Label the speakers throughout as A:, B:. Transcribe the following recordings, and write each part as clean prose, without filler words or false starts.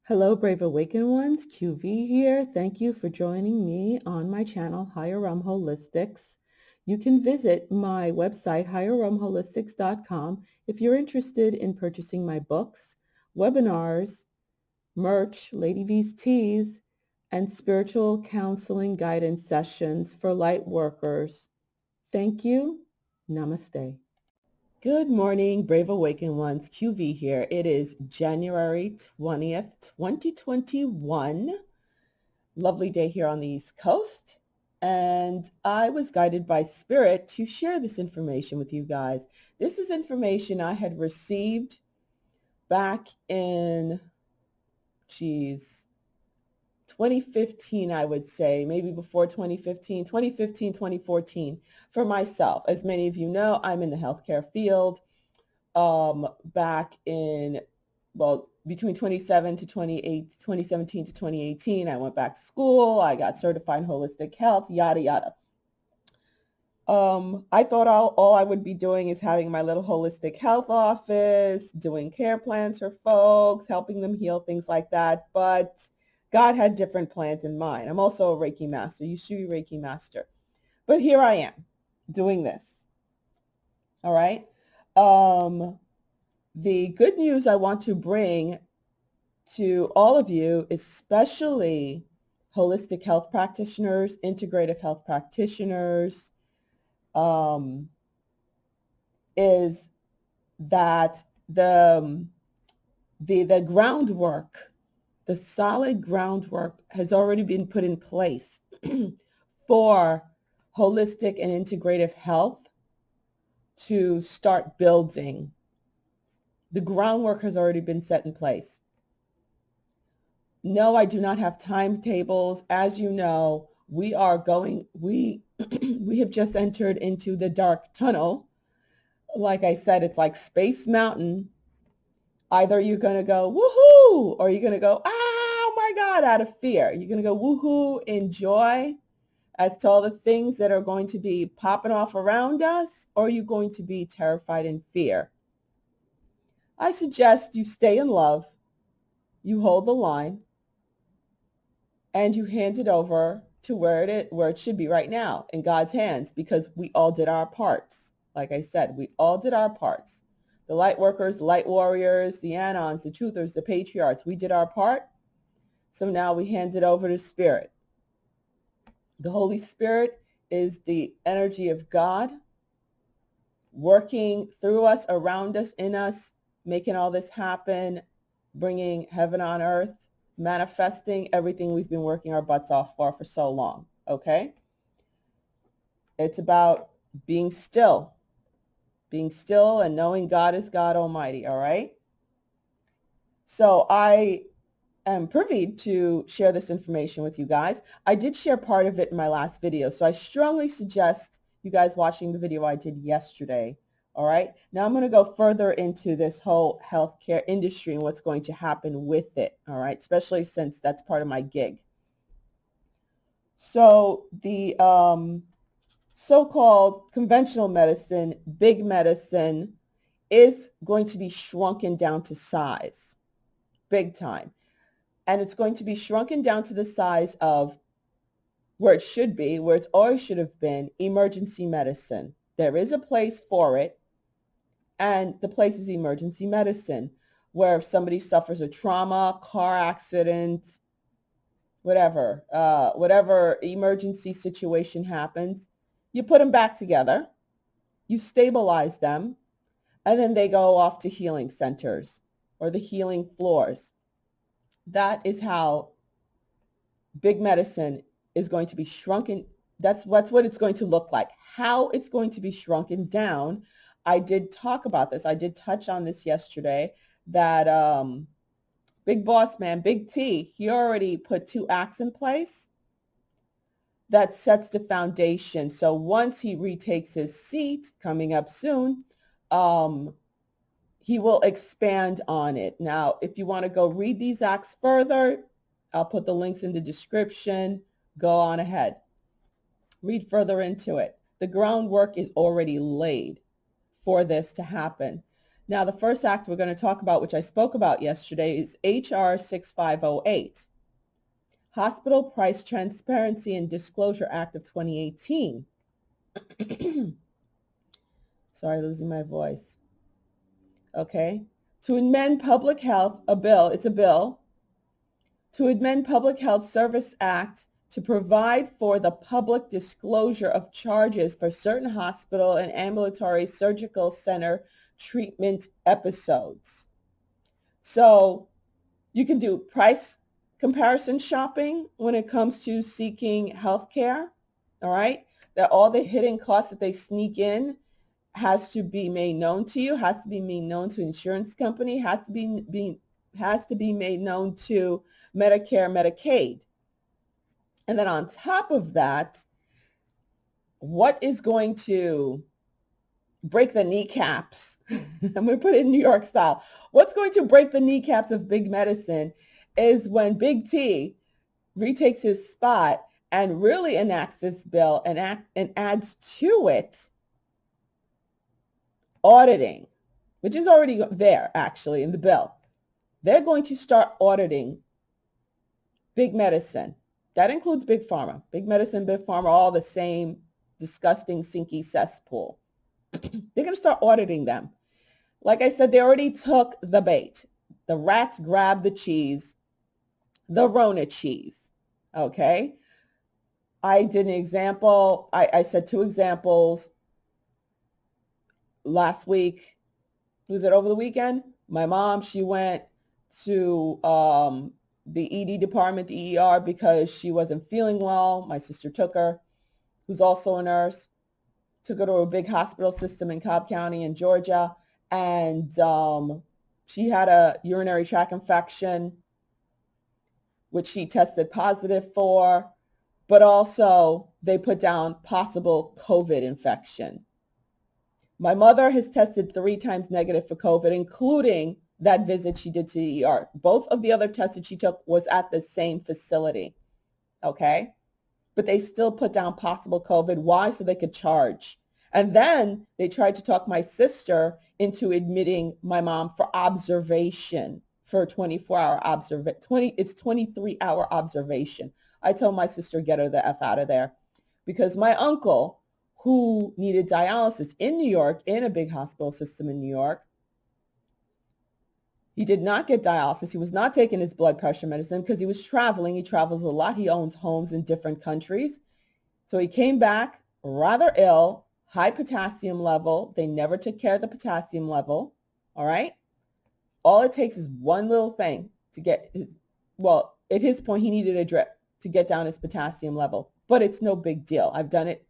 A: Hello, Brave Awakened Ones. QV here. Thank you for joining me on my channel, Higher Realm Holistics. You can visit my website, higherrealmholistics.com, if you're interested in purchasing my books, webinars, merch, Lady V's teas, and spiritual counseling guidance sessions for light workers. Thank you. Namaste. Good morning, Brave Awakened Ones. QV here. It is January 20th, 2021. Lovely day here on the East Coast. And I was guided by Spirit to share this information with you guys. This is information I had received back in, 2015, I would say, maybe before 2015, 2014. For myself. As many of you know, I'm in the healthcare field. Back in, between 2017 to 2018, I went back to school. I got certified in holistic health, yada, yada. I thought all I would be doing is having my little holistic health office, doing care plans for folks, helping them heal, things like that. But God had different plans in mind. I'm also a Reiki master, Usui Reiki master. But here I am doing this. All right. The good news I want to bring to all of you, especially holistic health practitioners, integrative health practitioners, is that the groundwork, the solid groundwork has already been put in place for holistic and integrative health to start building. The groundwork has already been set in place. No, I do not have timetables. As you know, we have just entered into the dark tunnel. Like I said, it's like Space Mountain. Either you're going to go woohoo, or you're going to go, oh my God, out of fear. You're going to go woohoo, enjoy as to all the things that are going to be popping off around us, or you're going to be terrified in fear. I suggest you stay in love, you hold the line, and you hand it over to where it should be right now, in God's hands, because we all did our parts. Like I said, we all did our parts. The light workers, the light warriors, the Anons, the truthers, the patriarchs, we did our part. So now we hand it over to Spirit. The Holy Spirit is the energy of God working through us, around us, in us, making all this happen, bringing heaven on earth, manifesting everything we've been working our butts off for so long, okay? It's about being still and knowing God is God Almighty, all right? So I am privy to share this information with you guys. I did share part of it in my last video, so I strongly suggest you guys watching the video I did yesterday. All right. Now I'm going to go further into this whole healthcare industry and what's going to happen with it. All right. Especially since that's part of my gig. So the so-called conventional medicine, big medicine, is going to be shrunken down to size, big time. And it's going to be shrunken down to the size of where it should be, where it always should have been, emergency medicine. There is a place for it. And the place is emergency medicine, where if somebody suffers a trauma, car accident, whatever emergency situation happens, you put them back together, you stabilize them, and then they go off to healing centers or the healing floors. That is how big medicine is going to be shrunken. That's what it's going to look like. How it's going to be shrunken down, I did talk about this. I did touch on this yesterday, that big boss man, Big T, he already put 2 acts in place that sets the foundation. So once he retakes his seat, coming up soon, he will expand on it. Now, if you want to go read these acts further, I'll put the links in the description. Go on ahead. Read further into it. The groundwork is already laid for this to happen. Now, the first act we're going to talk about, which I spoke about yesterday, is HR 6508, Hospital Price Transparency and Disclosure Act of 2018. Sorry, losing my voice. Okay. To amend Public Health, it's a bill, to amend Public Health Service Act to provide for the public disclosure of charges for certain hospital and ambulatory surgical center treatment episodes. So you can do price comparison shopping when it comes to seeking health care, all right? That all the hidden costs that they sneak in has to be made known to you, has to be made known to insurance company, has to be made known to Medicare, Medicaid. And then on top of that, what is going to break the kneecaps? I'm going to put it in New York style. What's going to break the kneecaps of big medicine is when Big T retakes his spot and really enacts this bill and adds to it auditing, which is already there actually in the bill. They're going to start auditing big medicine. That includes big pharma. Big medicine, big pharma, all the same disgusting, sinky cesspool. They're going to start auditing them. Like I said, they already took the bait. The rats grabbed the cheese, the Rona cheese. Okay. I did an example. I said 2 examples last week. Was it over the weekend? My mom, she went to the ED department, the ER, because she wasn't feeling well. My sister took her, who's also a nurse, took her to a big hospital system in Cobb County in Georgia. And she had a urinary tract infection, which she tested positive for, but also they put down possible COVID infection. My mother has tested 3 times negative for COVID, including that visit she did to the ER. Both of the other tests that she took was at the same facility, okay? But they still put down possible COVID. Why? So they could charge. And then they tried to talk my sister into admitting my mom for observation, for a 24-hour observation. It's 23-hour observation. I told my sister, get her the F out of there, because my uncle, who needed dialysis in New York, in a big hospital system in New York, he did not get dialysis. He was not taking his blood pressure medicine because he was traveling. He travels a lot. He owns homes in different countries. So he came back rather ill, high potassium level. They never took care of the potassium level. All right. All it takes is one little thing to get his, well, at his point, he needed a drip to get down his potassium level, but it's no big deal. I've done it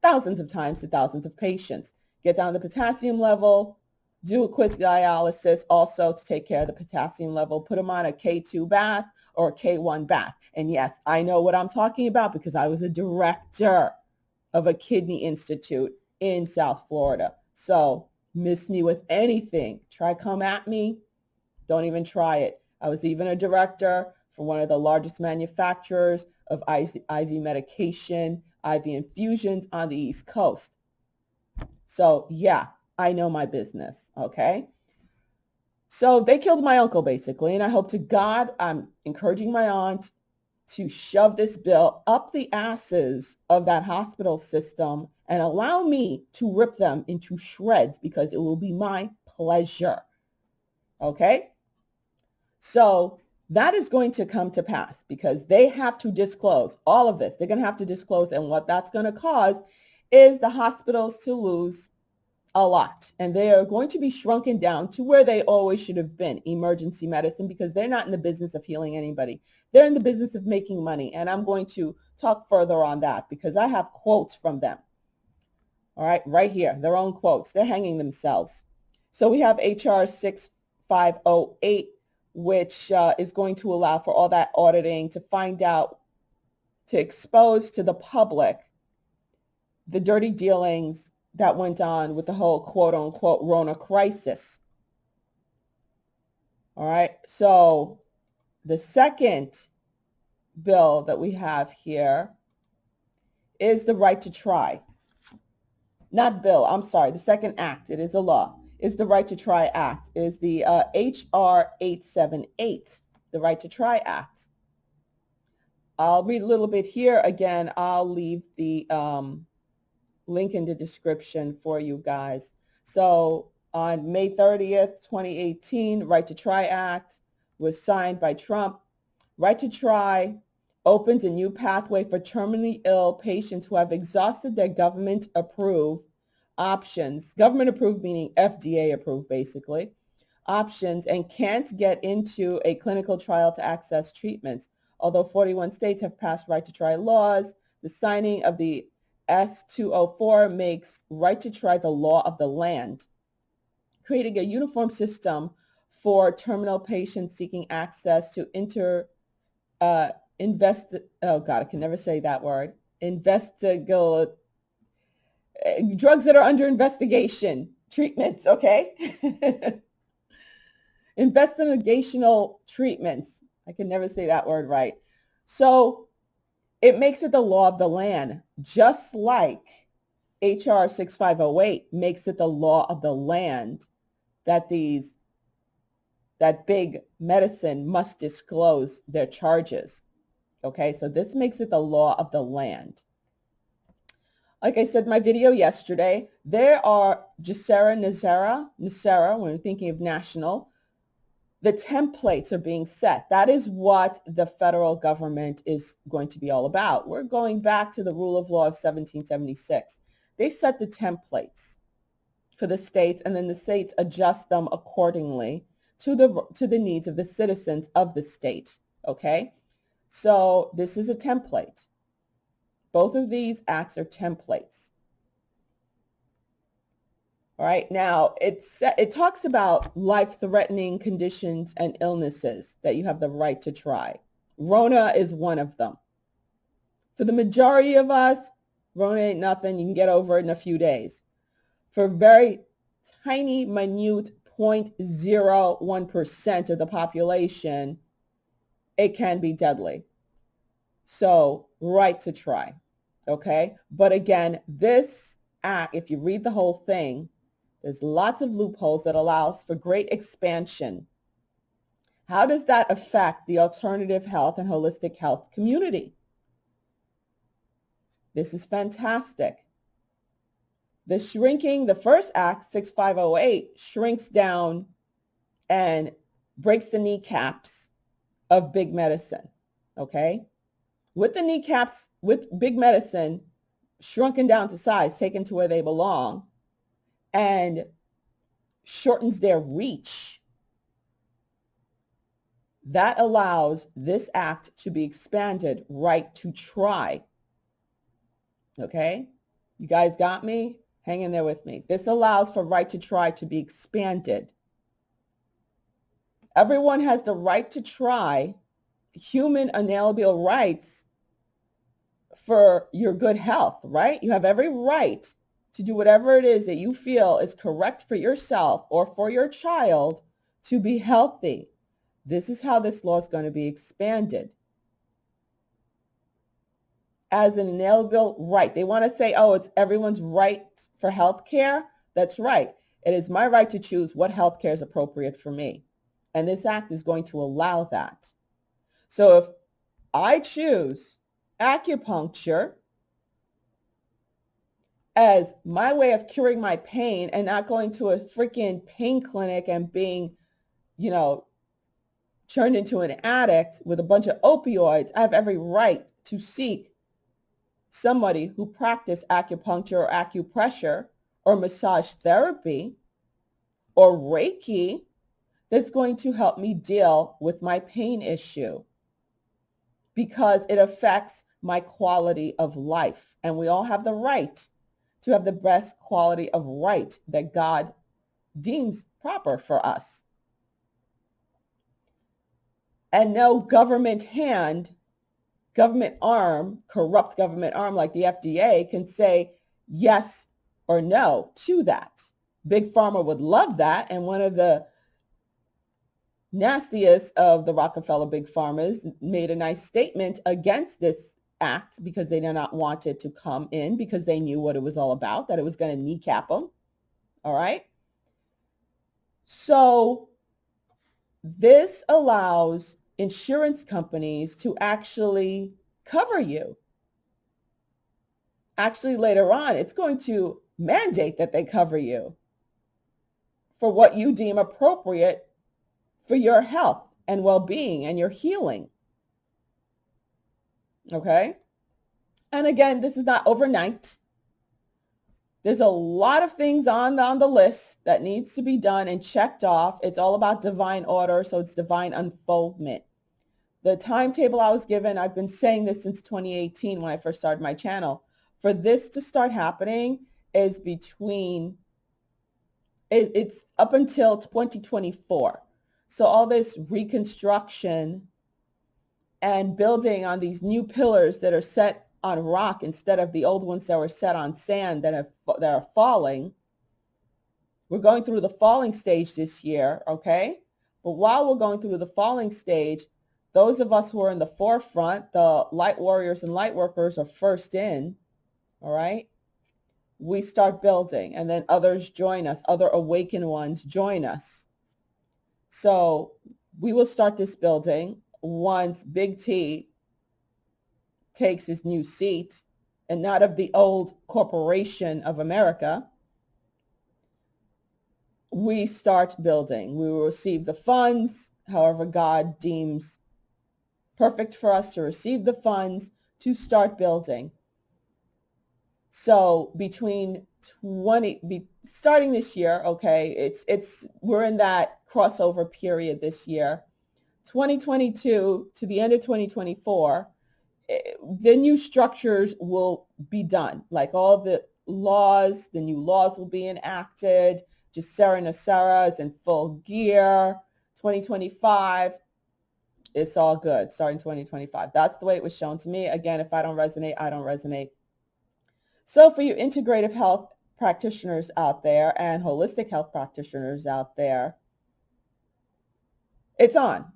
A: thousands of times to thousands of patients. Get down the potassium level, do a quick dialysis also to take care of the potassium level, put them on a K2 bath or a K1 bath. And yes, I know what I'm talking about because I was a director of a kidney institute in South Florida. So miss me with anything. Try come at me. Don't even try it. I was even a director for one of the largest manufacturers of IV medication, IV infusions on the East Coast. So yeah, I know my business, okay? So they killed my uncle basically, and I hope to God I'm encouraging my aunt to shove this bill up the asses of that hospital system and allow me to rip them into shreds because it will be my pleasure, okay? So that is going to come to pass because they have to disclose all of this. They're going to have to disclose, and what that's going to cause is the hospitals to lose a lot, and they are going to be shrunken down to where they always should have been, emergency medicine, because they're not in the business of healing anybody. They're in the business of making money, and I'm going to talk further on that because I have quotes from them. All right, right here, their own quotes. They're hanging themselves. So we have HR 6508, which is going to allow for all that auditing to find out, to expose to the public the dirty dealings that went on with the whole quote-unquote Rona crisis. All right, so the second bill that we have here is the right to try. Not bill, I'm sorry, the second act, it is a law, is the Right to Try Act. It is the HR 878, the Right to Try Act. I'll read a little bit here. Again, I'll leave the link in the description for you guys. So on May 30th, 2018, Right to Try Act was signed by Trump. Right to Try opens a new pathway for terminally ill patients who have exhausted their government-approved options, government-approved meaning FDA-approved basically, options, and can't get into a clinical trial to access treatments. Although 41 states have passed right to try laws, the signing of the S204 makes right to try the law of the land, creating a uniform system for terminal patients seeking access to drugs that are under investigation, treatments, okay? Investigational treatments. I can never say that word right. So it makes it the law of the land, just like HR 6508 makes it the law of the land that big medicine must disclose their charges. Okay, so this makes it the law of the land. Like I said in my video yesterday, there are NESARA, when we're thinking of national, the templates are being set. That is what the federal government is going to be all about. We're going back to the rule of law of 1776. They set the templates for the states, and then the states adjust them accordingly to the needs of the citizens of the state. Okay, so this is a template. Both of these acts are templates. All right, now it talks about life-threatening conditions and illnesses that you have the right to try. Rona is one of them. For the majority of us, Rona ain't nothing. You can get over it in a few days. For very tiny, minute 0.01% of the population, it can be deadly. So, right to try, okay? But again, this act, if you read the whole thing, there's lots of loopholes that allows for great expansion. How does that affect the alternative health and holistic health community? This is fantastic. The first act, 6508, shrinks down and breaks the kneecaps of big medicine, okay? With the kneecaps, with big medicine shrunken down to size, taken to where they belong, and shortens their reach, that allows this act to be expanded, right to try. Okay? You guys got me? Hang in there with me. This allows for right to try to be expanded. Everyone has the right to try human inalienable rights for your good health, right? You have every right to do whatever it is that you feel is correct for yourself or for your child to be healthy. This is how this law is going to be expanded. As an inalienable right. They want to say, oh, it's everyone's right for health care. That's right. It is my right to choose what health care is appropriate for me. And this act is going to allow that. So if I choose acupuncture as my way of curing my pain and not going to a freaking pain clinic and being, turned into an addict with a bunch of opioids, I have every right to seek somebody who practices acupuncture or acupressure or massage therapy or Reiki that's going to help me deal with my pain issue because it affects my quality of life. And we all have the right to have the best quality of right that God deems proper for us. And no government hand, government arm, corrupt government arm like the FDA can say yes or no to that. Big Pharma would love that. And one of the nastiest of the Rockefeller Big Pharmas made a nice statement against this act because they did not want it to come in because they knew what it was all about, that it was going to kneecap them. All right. So this allows insurance companies to actually cover you. Actually, later on, it's going to mandate that they cover you for what you deem appropriate for your health and well-being and your healing. Okay? And again, this is not overnight. There's a lot of things on the list that needs to be done and checked off. It's all about divine order, so it's divine unfoldment. The timetable I was given, I've been saying this since 2018 when I first started my channel, for this to start happening is it's up until 2024. So all this reconstruction and building on these new pillars that are set on rock instead of the old ones that were set on sand that are falling. We're going through the falling stage this year, okay? But while we're going through the falling stage, those of us who are in the forefront, the light warriors and light workers, are first in, all right? We start building, and then others join us. Other awakened ones join us. So we will start this building once Big T takes his new seat, and not of the old corporation of America. We start building. We will receive the funds, however God deems perfect for us to receive the funds to start building. So starting this year, okay, we're in that crossover period this year. 2022 to the end of 2024, the new structures will be done. Like all the new laws will be enacted. GESERA NESERA is in full gear. 2025, it's all good. Starting 2025. That's the way it was shown to me. Again, if I don't resonate, I don't resonate. So for you integrative health practitioners out there and holistic health practitioners out there, it's on.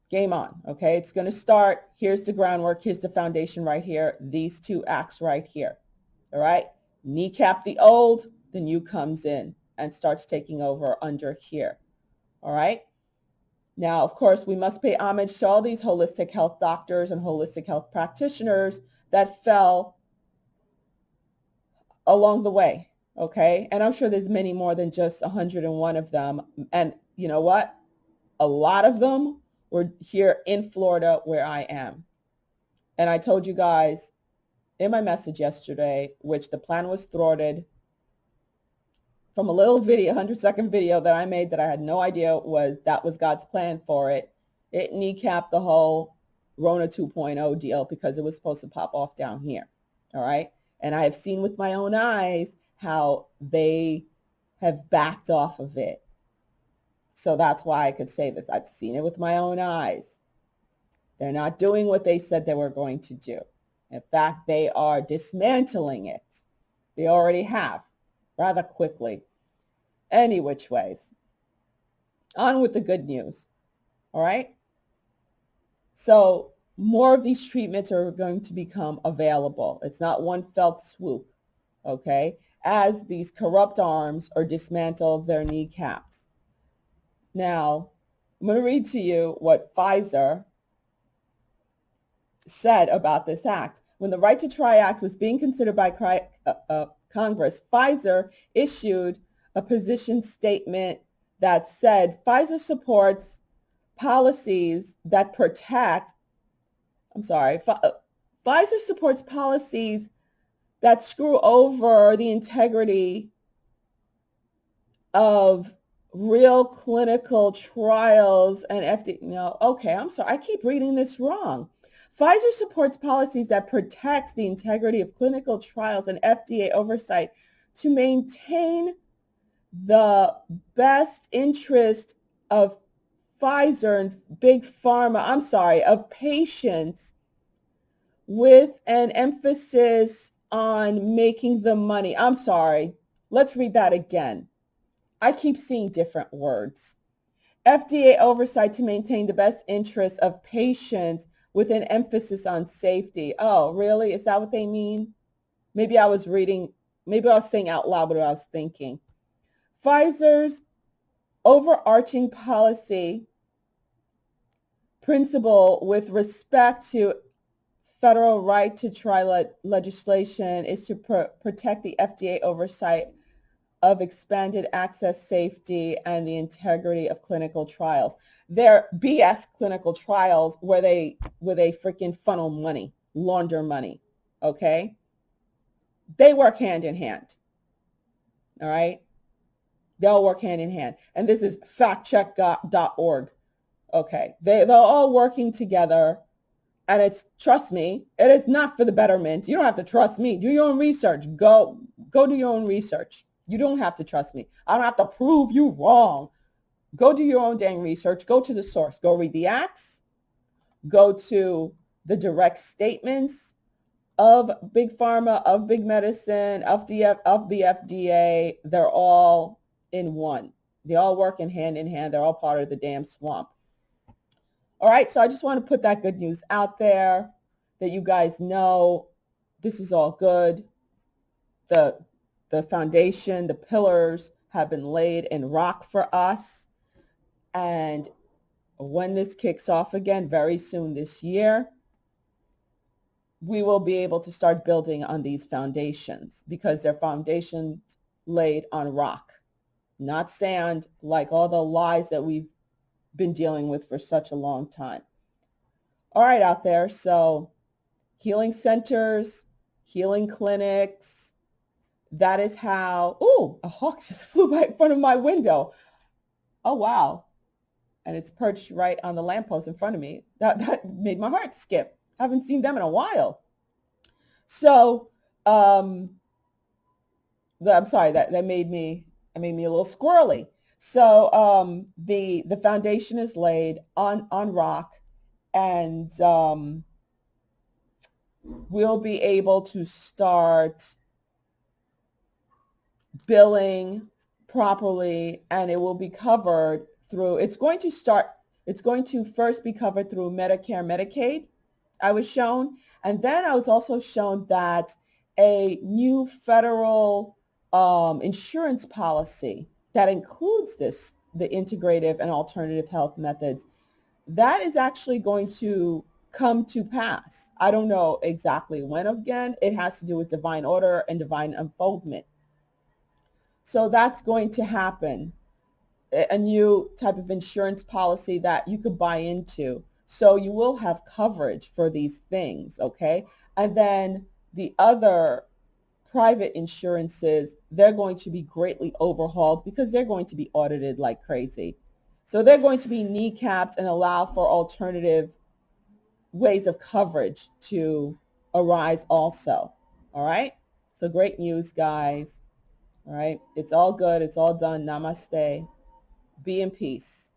A: Game on. Okay, it's going to start. Here's the groundwork. Here's the foundation right here. These two acts right here. All right. Kneecap the old, the new comes in and starts taking over under here. All right. Now, of course, we must pay homage to all these holistic health doctors and holistic health practitioners that fell along the way. Okay. And I'm sure there's many more than just 101 of them. And you know what? A lot of them were here in Florida where I am. And I told you guys in my message yesterday, which the plan was thwarted from a little video, 100-second video that I made that I had no idea that was God's plan for it. It kneecapped the whole Rona 2.0 deal because it was supposed to pop off down here. All right. And I have seen with my own eyes how they have backed off of it. So that's why I could say this. I've seen it with my own eyes. They're not doing what they said they were going to do. In fact, they are dismantling it. They already have, rather quickly. Any which ways. On with the good news. All right? So more of these treatments are going to become available. It's not one fell swoop, okay? As these corrupt arms are dismantled, their kneecaps. Now, I'm going to read to you what Pfizer said about this act. When the Right to Try Act was being considered by Congress, Pfizer issued a position statement that said Pfizer supports policies that protect, Pfizer supports policies that screw over the integrity of real clinical trials and FDA. No, okay, I'm sorry. I keep reading this wrong. Pfizer supports policies that protect the integrity of clinical trials and FDA oversight to maintain the best interest of Pfizer and Big Pharma, of patients, with an emphasis on making the money. I'm sorry. Let's read that again. I keep seeing different words. FDA oversight to maintain the best interests of patients with an emphasis on safety. Oh, really? Is that what they mean? Maybe I was saying out loud what I was thinking. Pfizer's overarching policy principle with respect to federal right to try legislation is to protect the FDA oversight of expanded access, safety, and the integrity of clinical trials. They're BS clinical trials where they freaking funnel money, launder money. Okay, they work hand in hand. All right, they'll work hand in hand. And this is factcheck.org. Okay, they're all working together. And it's, trust me, it is not for the betterment. You don't have to trust me. Do your own research. Go do your own research. You don't have to trust me. I don't have to prove you wrong. Go do your own dang research. Go to the source. Go read the acts. Go to the direct statements of Big Pharma, of Big Medicine, of the FDA. They're all in one. They all work in hand. They're all part of the damn swamp. All right, so I just want to put that good news out there that you guys know this is all good. The foundation, the pillars have been laid in rock for us. And when this kicks off again very soon this year, we will be able to start building on these foundations because they're foundations laid on rock, not sand, like all the lies that we've been dealing with for such a long time. All right, out there. So healing centers, healing clinics, that is how, oh, a hawk just flew by in front of my window. Oh, wow. And it's perched right on the lamppost in front of me. That made my heart skip. I haven't seen them in a while. So, I'm sorry, that made me a little squirrely. So the foundation is laid on rock, and we'll be able to start billing properly, and it will be covered through, it's going to first be covered through Medicare, Medicaid, I was shown. And then I was also shown that a new federal insurance policy that includes the integrative and alternative health methods, that is actually going to come to pass. I don't know exactly when. Again, it has to do with divine order and divine unfoldment. So that's going to happen, a new type of insurance policy that you could buy into. So you will have coverage for these things, okay? And then the other private insurances, they're going to be greatly overhauled because they're going to be audited like crazy. So they're going to be kneecapped and allow for alternative ways of coverage to arise also. All right? So great news, guys. All right? It's all good. It's all done. Namaste. Be in peace.